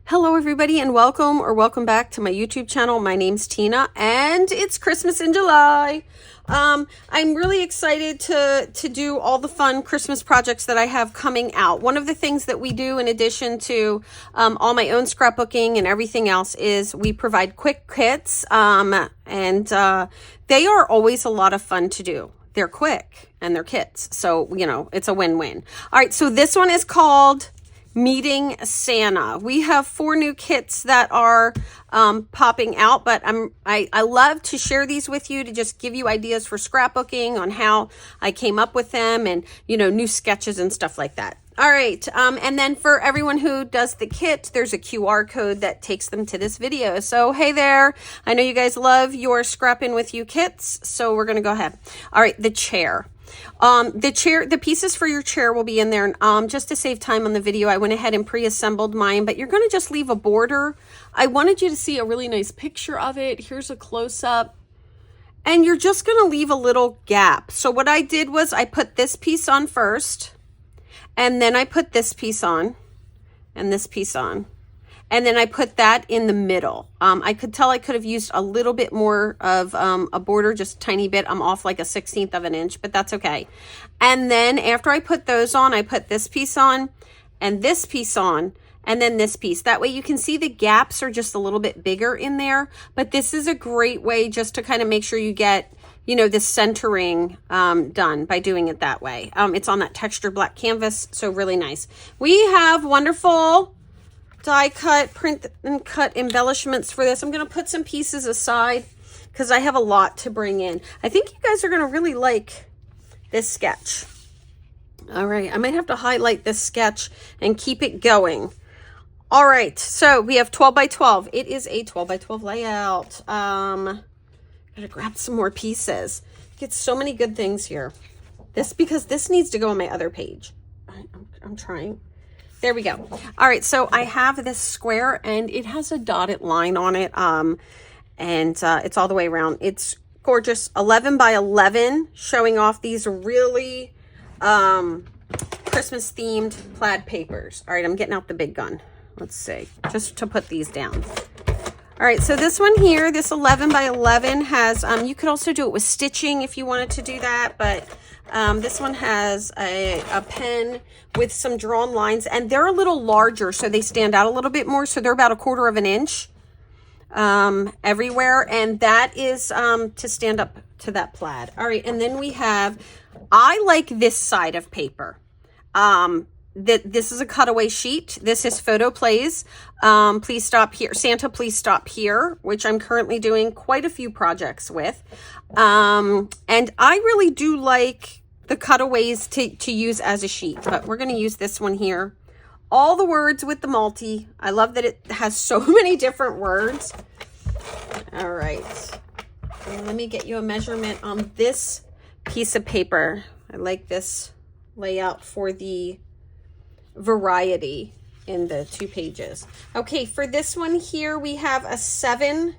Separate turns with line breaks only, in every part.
Hello everybody and welcome back to my YouTube channel. My name's Tina and it's Christmas in July. I'm really excited to do all the fun Christmas projects that I have coming out. One of the things that we do in addition to all my own scrapbooking and everything else is we provide quick kits and they are always a lot of fun to do. They're quick and they're kits. So, you know, it's a win-win. All right, so this one is called Meeting Santa. We have 4 new kits that are popping out, but I love to share these with you to just give you ideas for scrapbooking on how I came up with them and, you know, new sketches and stuff like that. All right, and then for everyone who does the kit, there's a QR code that takes them to this video. So, hey there, I know you guys love your Scrapping With You kits, so we're gonna go ahead. All right, the chair. The pieces for your chair will be in there. Just to save time on the video, I went ahead and pre-assembled mine, but you're going to just leave a border. I wanted you to see a really nice picture of it. Here's a close-up. And you're just going to leave a little gap. So what I did was I put this piece on first, and then I put this piece on, and this piece on. And then I put that in the middle. I could tell I could have used a little bit more of a border, just a tiny bit. I'm off like a 1/16 of an inch, but that's okay. And then after I put those on, I put this piece on and this piece on and then this piece. That way you can see the gaps are just a little bit bigger in there. But this is a great way just to kind of make sure you get, you know, the centering done by doing it that way. It's on that textured black canvas, so really nice. We have wonderful die cut, print and cut embellishments for this. I'm going to put some pieces aside because I have a lot to bring in. I think you guys are going to really like this sketch. All right, I might have to highlight this sketch and keep it going. All right, so we have 12 by 12. It is a 12 by 12 layout. Gotta grab some more pieces. Get so many good things here. Because this needs to go on my other page. I'm trying. There we go. All right, so I have this square and it has a dotted line on it, and it's all the way around. It's gorgeous. 11 by 11, showing off these really Christmas themed plaid papers. All right, I'm getting out the big gun. Let's see, just to put these down. All right, so this one here, this 11 by 11 has, you could also do it with stitching if you wanted to do that, but this one has a pen with some drawn lines, and they're a little larger, so they stand out a little bit more. So they're about 1/4 of an inch everywhere, and that is to stand up to that plaid. All right, and then we have, I like this side of paper. This is a cutaway sheet. This is Photo Plays. Please stop here. Santa, please stop here, which I'm currently doing quite a few projects with. And I really do like the cutaways to use as a sheet, but we're going to use this one here. All the words with the multi. I love that it has so many different words. All right. And let me get you a measurement on this piece of paper. I like this layout for the variety in the 2 pages. Okay, for this one here, we have a 7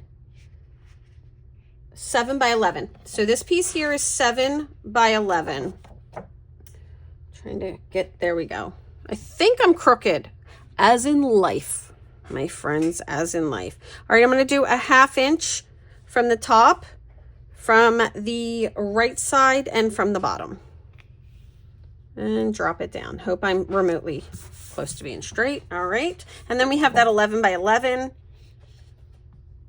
by 11. So this piece here is 7 by 11. Trying to get, there we go. I think I'm crooked, as in life, my friends, as in life. All right, I'm going to do a 1/2 inch from the top, from the right side, and from the bottom. And drop it down. Hope I'm remotely close to being straight. All right. And then we have that 11 by 11.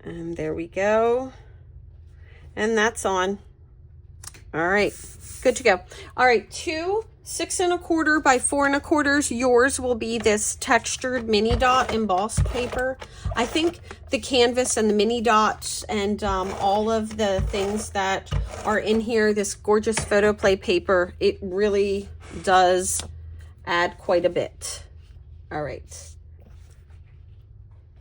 And there we go. And that's on. All right. Good to go. All right. 2 6 1/4 by 4 1/4. Yours will be this textured mini dot embossed paper. I think the canvas and the mini dots and all of the things that are in here, this gorgeous photo play paper, it really does add quite a bit. All right.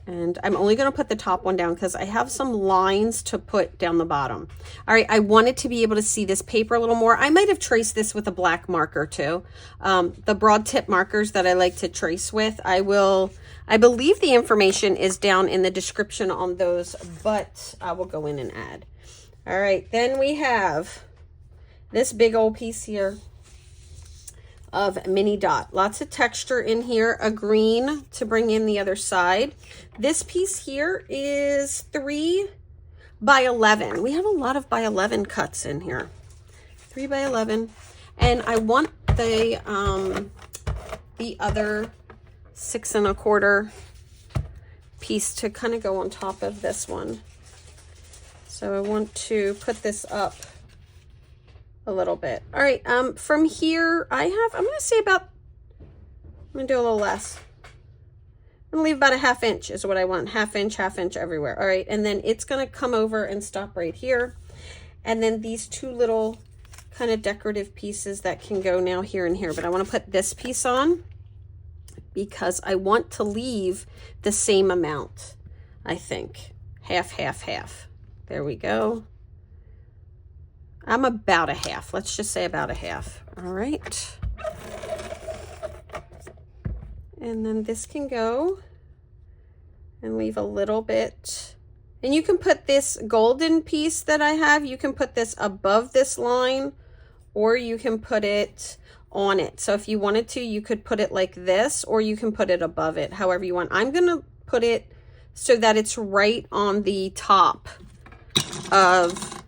And I'm only going to put the top one down because I have some lines to put down the bottom. All right, I wanted to be able to see this paper a little more. I might have traced this with a black marker too. The broad tip markers that I like to trace with, I believe the information is down in the description on those, but I will go in and add. All right, then we have this big old piece here. of mini dot. Lots of texture in here. A green to bring in the other side. This piece here is 3 by 11. We have a lot of by 11 cuts in here. 3 by 11. And I want the other 6 1/4 piece to kind of go on top of this one. So I want to put this up a little bit. All right, from here I'm gonna say about, I'm gonna do a little less. I'm gonna leave about a 1/2 inch is what I want. 1/2 inch everywhere. All right, and then it's gonna come over and stop right here. And then these 2 little kind of decorative pieces that can go now here and here, but I want to put this piece on because I want to leave the same amount. I think half, half, half. There we go. I'm about a half. Let's just say about a half. All right. And then this can go and leave a little bit. And you can put this golden piece that I have, you can put this above this line, or you can put it on it. So if you wanted to, you could put it like this, or you can put it above it, however you want. I'm going to put it so that it's right on the top of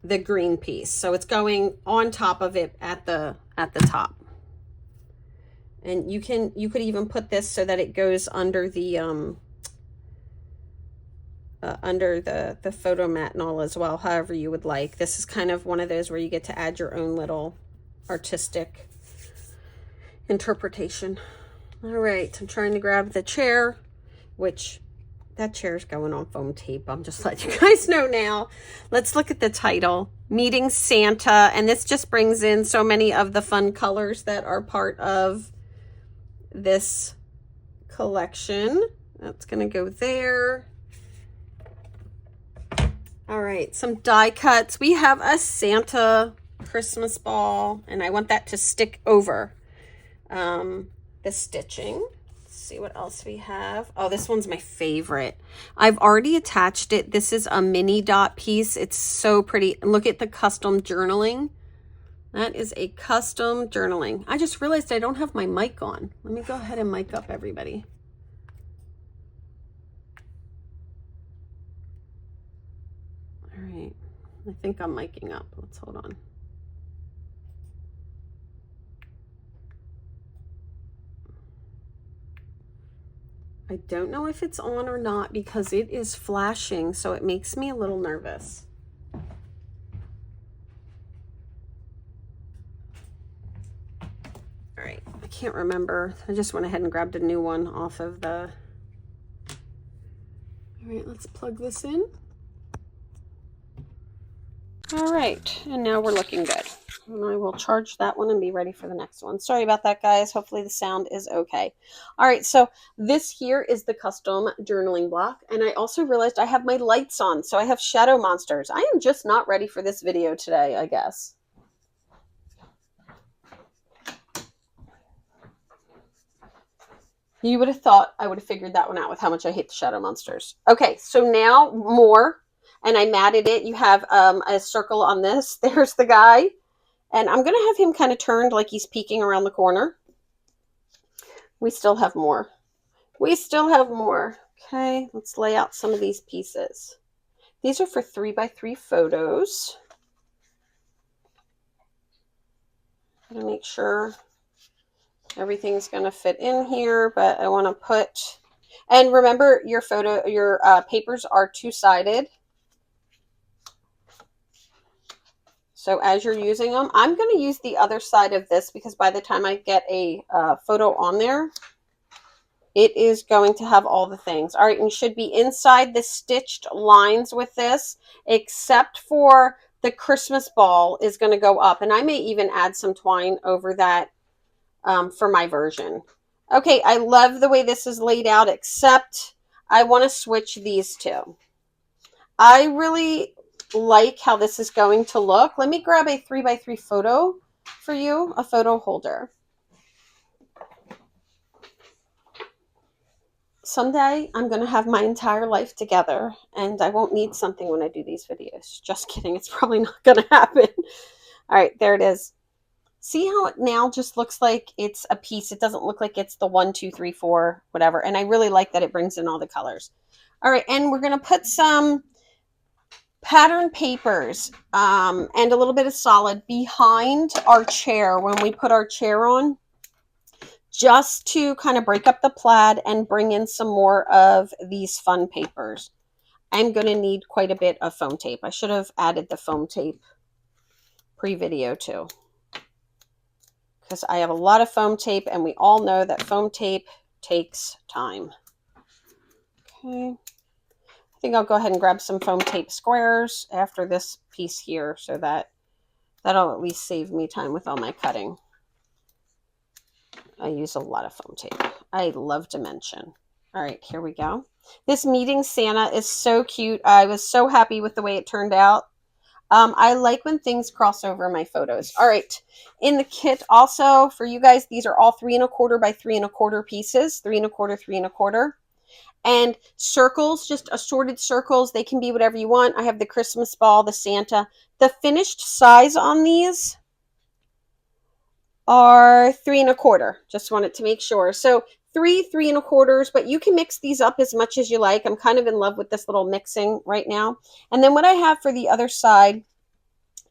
the green piece. So it's going on top of it at the top. And you could even put this so that it goes under the photo mat and all as well, however you would like. This is kind of one of those where you get to add your own little artistic interpretation. All right, I'm trying to grab the chair, which that chair's going on foam tape. I'm just letting you guys know now. Let's look at the title, Meeting Santa. And this just brings in so many of the fun colors that are part of this collection. That's going to go there. All right, some die cuts. We have a Santa Christmas ball, and I want that to stick over the stitching. Let's see what else we have. Oh, this one's my favorite. I've already attached it. This is a mini dot piece. It's so pretty. Look at the custom journaling. That is a custom journaling. I just realized I don't have my mic on. Let me go ahead and mic up everybody. All right, I think I'm miking up. Let's hold on. I don't know if it's on or not because it is flashing, so it makes me a little nervous. All right, I can't remember. I just went ahead and grabbed a new one off of the... All right, let's plug this in. All right, and now we're looking good. And I will charge that one and be ready for the next one. Sorry about that, guys. Hopefully the sound is okay. All right, so this here is the custom journaling block. And I also realized I have my lights on, so I have shadow monsters. I am just not ready for this video today, I guess. You would have thought I would have figured that one out with how much I hate the shadow monsters. Okay, so now more. And I matted it. You have a circle on this. There's the guy. And I'm going to have him kind of turned like he's peeking around the corner. We still have more. We still have more. Okay, let's lay out some of these pieces. These are for 3x3 photos. I'm going to make sure everything's going to fit in here, but I want to put... And remember, your papers are two-sided. So as you're using them, I'm going to use the other side of this because by the time I get a photo on there, it is going to have all the things. All right, and you should be inside the stitched lines with this, except for the Christmas ball is going to go up. And I may even add some twine over that for my version. Okay, I love the way this is laid out, except I want to switch these two. I really like how this is going to look. Let me grab a 3x3 photo for you, a photo holder. Someday I'm going to have my entire life together and I won't need something when I do these videos. Just kidding. It's probably not going to happen. All right, there it is. See how it now just looks like it's a piece. It doesn't look like it's the 1, 2, 3, 4, whatever. And I really like that it brings in all the colors. All right, and we're going to put some pattern papers and a little bit of solid behind our chair when we put our chair on, just to kind of break up the plaid and bring in some more of these fun papers. I'm going to need quite a bit of foam tape. I should have added the foam tape pre-video too, because I have a lot of foam tape, and we all know that foam tape takes time. Okay. I think I'll go ahead and grab some foam tape squares after this piece here, so that that'll at least save me time with all my cutting. I use a lot of foam tape. I love dimension. All right, here we go. This meeting Santa is so cute. I was so happy with the way it turned out. I like when things cross over my photos. All right, in the kit also for you guys, these are all 3 1/4 by 3 1/4 pieces, 3 1/4, 3 1/4. And circles, just assorted circles. They can be whatever you want. I have the Christmas ball, the Santa. The finished size on these are 3 1/4. Just wanted to make sure. So 3 1/4, but you can mix these up as much as you like. I'm kind of in love with this little mixing right now. And then what I have for the other side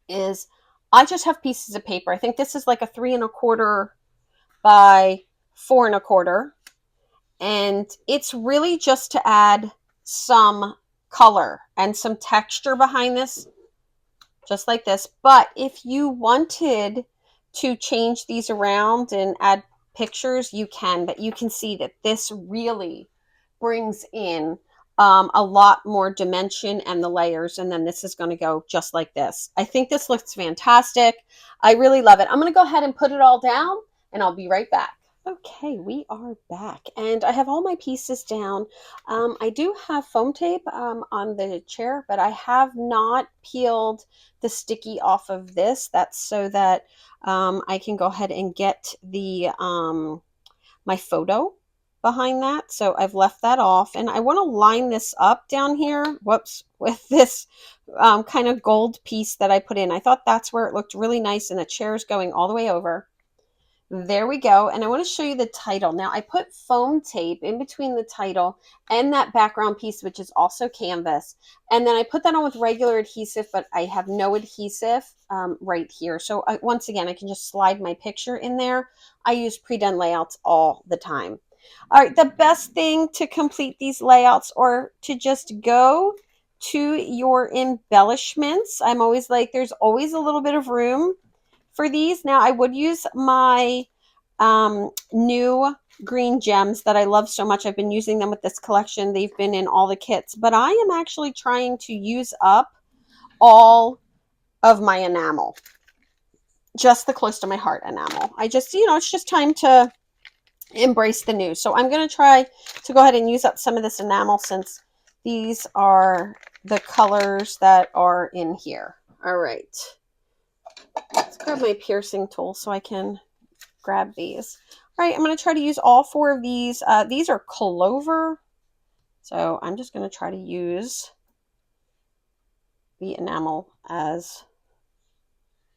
is I just have pieces of paper. I think this is like a 3 1/4 by 4 1/4. And it's really just to add some color and some texture behind this, just like this. But if you wanted to change these around and add pictures, you can. But you can see that this really brings in a lot more dimension and the layers. And then this is going to go just like this. I think this looks fantastic. I really love it. I'm going to go ahead and put it all down, and I'll be right back. Okay, we are back, and I have all my pieces down. I do have foam tape on the chair, but I have not peeled the sticky off of this. That's so that I can go ahead and get the my photo behind that. So I've left that off, and I want to line this up down here, whoops, with this kind of gold piece that I put in. I thought that's where it looked really nice, and the chair is going all the way over. There we go. And I want to show you the title. Now I put foam tape in between the title and that background piece, which is also canvas. And then I put that on with regular adhesive, but I have no adhesive right here. So once again, I can just slide my picture in there. I use pre-done layouts all the time. All right, the best thing to complete these layouts, or to just go to your embellishments. I'm always like, there's always a little bit of room for these. Now I would use my new green gems that I love so much. I've been using them with this collection. They've been in all the kits, but I am actually trying to use up all of my enamel, just the close to my heart enamel. I just, it's just time to embrace the new. So I'm going to try to go ahead and use up some of this enamel, since these are the colors that are in here. All right. Let's grab my piercing tool so I can grab these. All right, I'm going to try to use all 4 of these. These are clover, so I'm just going to try to use the enamel as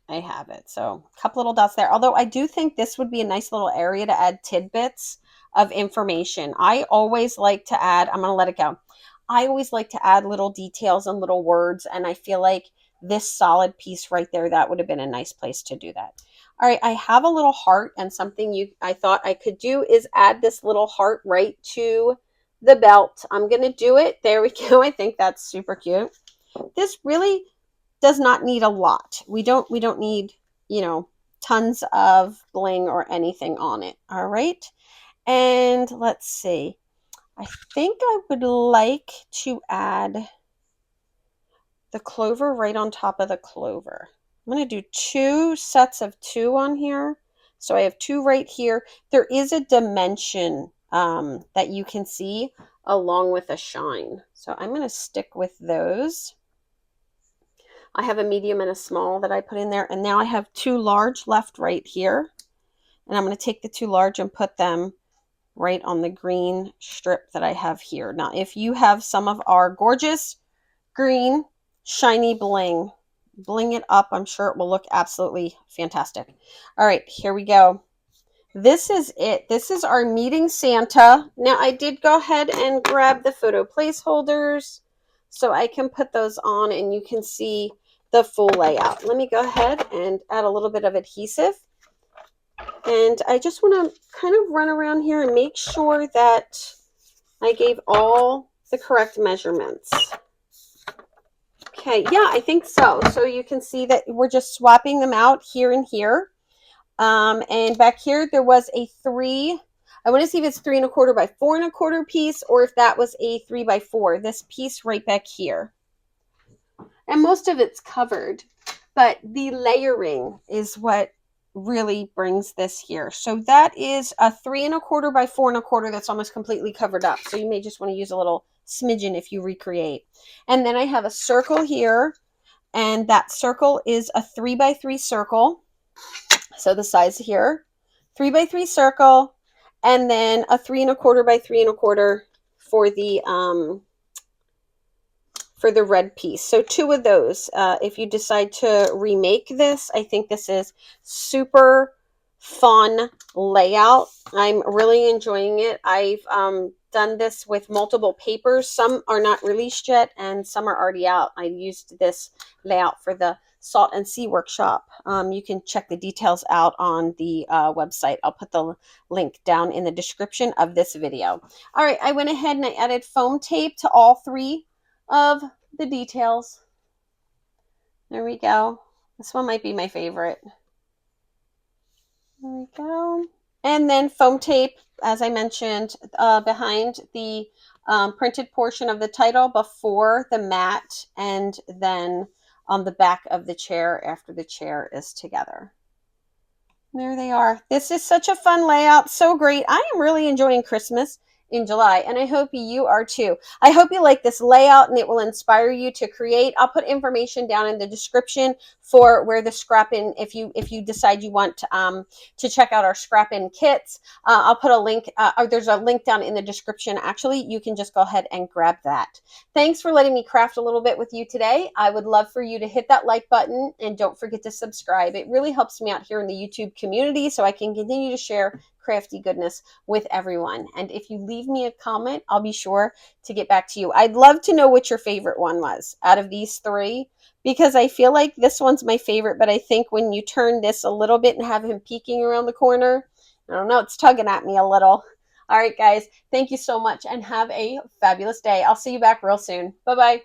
I have it. So a couple little dots there. Although I do think this would be a nice little area to add tidbits of information. I always like to add, I'm going to let it go. I always like to add little details and little words, and I feel like this solid piece right there, that would have been a nice place to do that. All right, I have a little heart, and something I thought I could do is add this little heart right to the belt. I'm going to do it. There we go. I think that's super cute. This really does not need a lot. We don't need, tons of bling or anything on it. All right. And let's see. I think I would like to add the clover right on top of the clover. I'm going to do 2 sets of 2 on here. So I have 2 right here. There is a dimension that you can see along with a shine. So I'm going to stick with those. I have a medium and a small that I put in there. And now I have 2 large left right here. And I'm going to take the 2 large and put them right on the green strip that I have here. Now, if you have some of our gorgeous green shiny bling, bling it up. I'm sure it will look absolutely fantastic. All right, here we go. This is it. This is our meeting Santa. Now, I did go ahead and grab the photo placeholders so I can put those on and you can see the full layout. Let me go ahead and add a little bit of adhesive. And I just want to kind of run around here and make sure that I gave all the correct measurements. Okay, yeah, I think so. So you can see that we're just swapping them out here and here. And back here, there was a 3. I want to see if it's 3 1/4 by 4 1/4 piece or if that was a 3 by 4. This piece right back here. And most of it's covered, but the layering is what really brings this here. So that is a 3 1/4 by 4 1/4 that's almost completely covered up. So you may just want to use a little smidgen if you recreate. And then I have a circle here, and that circle is a 3 by 3 circle. So the size here, 3 by 3 circle, and then a 3 1/4 by 3 1/4 for the red piece. So 2 of those. If you decide to remake this, I think this is super fun layout. I'm really enjoying it. I've done this with multiple papers. Some are not released yet and some are already out. I used this layout for the Salt and Sea workshop. You can check the details out on the website. I'll put the link down in the description of this video. All right, I went ahead and I added foam tape to all 3 of the details. There we go. This one might be my favorite. There we go. And then foam tape, as I mentioned, behind the printed portion of the title before the mat, and then on the back of the chair after the chair is together. There they are. This is such a fun layout. So great. I am really enjoying Christmas in July, and I hope you are too. I hope you like this layout and it will inspire you to create. I'll put information down in the description for where the scrap in, if you decide you want to check out our scrap in kits. I'll put a link, or there's a link down in the description. Actually, you can just go ahead and grab that. Thanks for letting me craft a little bit with you today. I would love for you to hit that like button and don't forget to subscribe. It really helps me out here in the YouTube community so I can continue to share crafty goodness with everyone. And if you leave me a comment, I'll be sure to get back to you. I'd love to know what your favorite one was out of these 3, because I feel like this one's my favorite, but I think when you turn this a little bit and have him peeking around the corner, I don't know, it's tugging at me a little. All right, guys, thank you so much and have a fabulous day. I'll see you back real soon. Bye-bye.